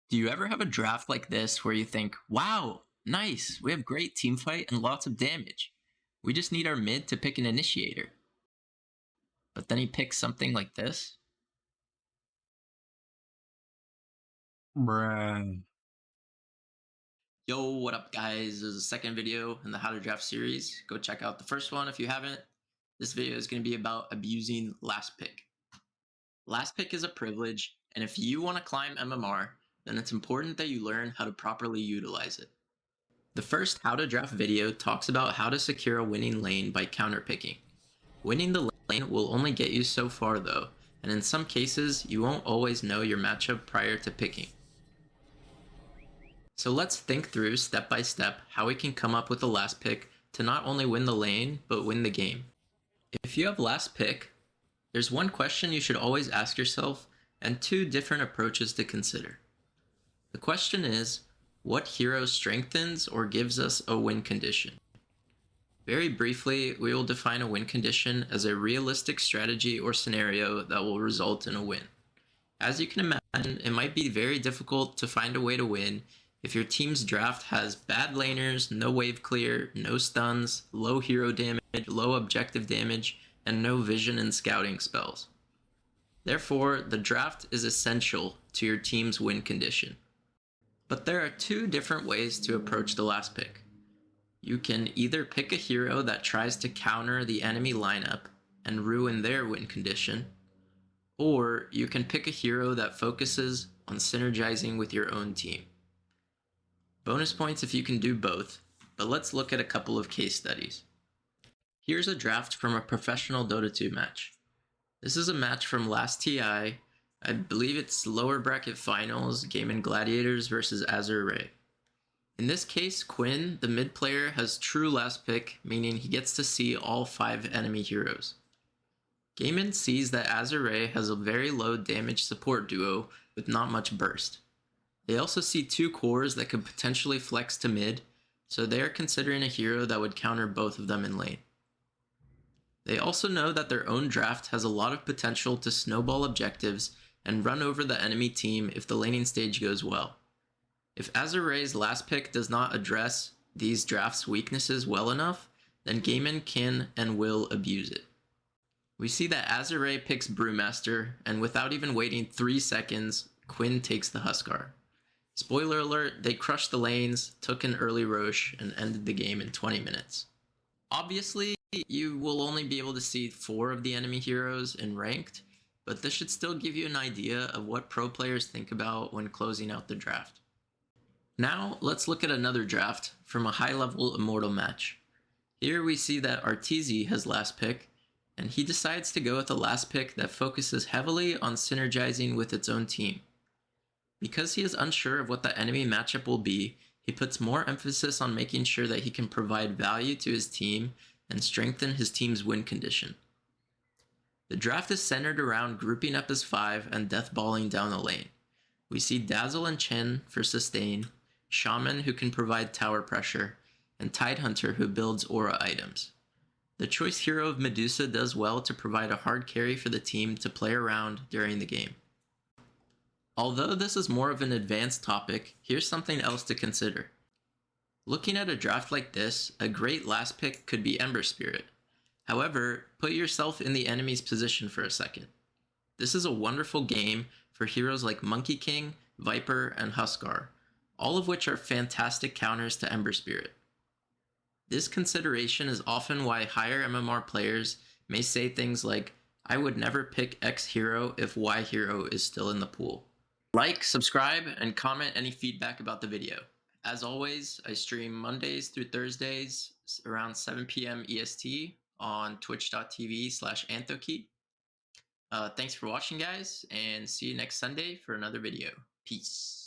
Do you ever have a draft like this where you think, wow, nice, we have great team fight and lots of damage. We just need our mid to pick an initiator. But then he picks something like this? Bruh. Yo, what up guys? This is the second video in the How to Draft series. Go check out the first one if you haven't. This video is going to be about abusing Lastpick. Lastpick is a privilege, and if you want to climb MMR, then it's important that you learn how to properly utilize it. The first How to Draft video talks about how to secure a winning lane by counterpicking. Winning the lane will only get you so far though, and in some cases you won't always know your matchup prior to picking. So let's think through step by step how we can come up with a Lastpick to not only win the lane, but win the game. If you have Lastpick, there's one question you should always ask yourself and two different approaches to consider. The question is, what hero strengthens or gives us a win condition? Very briefly, we will define a win condition as a realistic strategy or scenario that will result in a win. As you can imagine, it might be very difficult to find a way to win if your team's draft has bad laners, no wave clear, no stuns, low hero damage, low objective damage, and no vision and scouting spells. Therefore, the draft is essential to your team's win condition. But there are two different ways to approach the Lastpick. You can either pick a hero that tries to counter the enemy lineup and ruin their win condition, or you can pick a hero that focuses on synergizing with your own team. Bonus points if you can do both, but let's look at a couple of case studies. Here's a draft from a professional Dota 2 match. This is a match from last TI. I believe it's lower bracket finals, Game & Gladiators versus Azure Ray. In this case, Quinn, the mid player, has true Lastpick, meaning he gets to see all 5 enemy heroes. Gaimin sees that Azure Ray has a very low damage support duo with not much burst. They also see 2 cores that could potentially flex to mid, so they are considering a hero that would counter both of them in lane. They also know that their own draft has a lot of potential to snowball objectives and run over the enemy team if the laning stage goes well. If Azure Ray's Lastpick does not address these draft's weaknesses well enough, then Gaimin can and will abuse it. We see that Azure Ray picks Brewmaster, and without even waiting 3 seconds, Quinn takes the Huskar. Spoiler alert, they crushed the lanes, took an early Roche, and ended the game in 20 minutes. Obviously, you will only be able to see 4 of the enemy heroes in ranked, but this should still give you an idea of what pro players think about when closing out the draft. Now, let's look at another draft from a high-level Immortal match. Here we see that Arteezy has Lastpick, and he decides to go with a Lastpick that focuses heavily on synergizing with its own team. Because he is unsure of what the enemy matchup will be, he puts more emphasis on making sure that he can provide value to his team and strengthen his team's win condition. The draft is centered around grouping up as 5 and deathballing down the lane. We see Dazzle and Chen for sustain, Shaman who can provide tower pressure, and Tidehunter who builds aura items. The choice hero of Medusa does well to provide a hard carry for the team to play around during the game. Although this is more of an advanced topic, here's something else to consider. Looking at a draft like this, a great Lastpick could be Ember Spirit. However, put yourself in the enemy's position for a second. This is a wonderful game for heroes like Monkey King, Viper, and Huskar, all of which are fantastic counters to Ember Spirit. This consideration is often why higher MMR players may say things like, I would never pick X hero if Y hero is still in the pool. Like, subscribe, and comment any feedback about the video. As always, I stream Mondays through Thursdays around 7 p.m. EST on twitch.tv/Anthokeep. Thanks for watching, guys, and see you next Sunday for another video. Peace.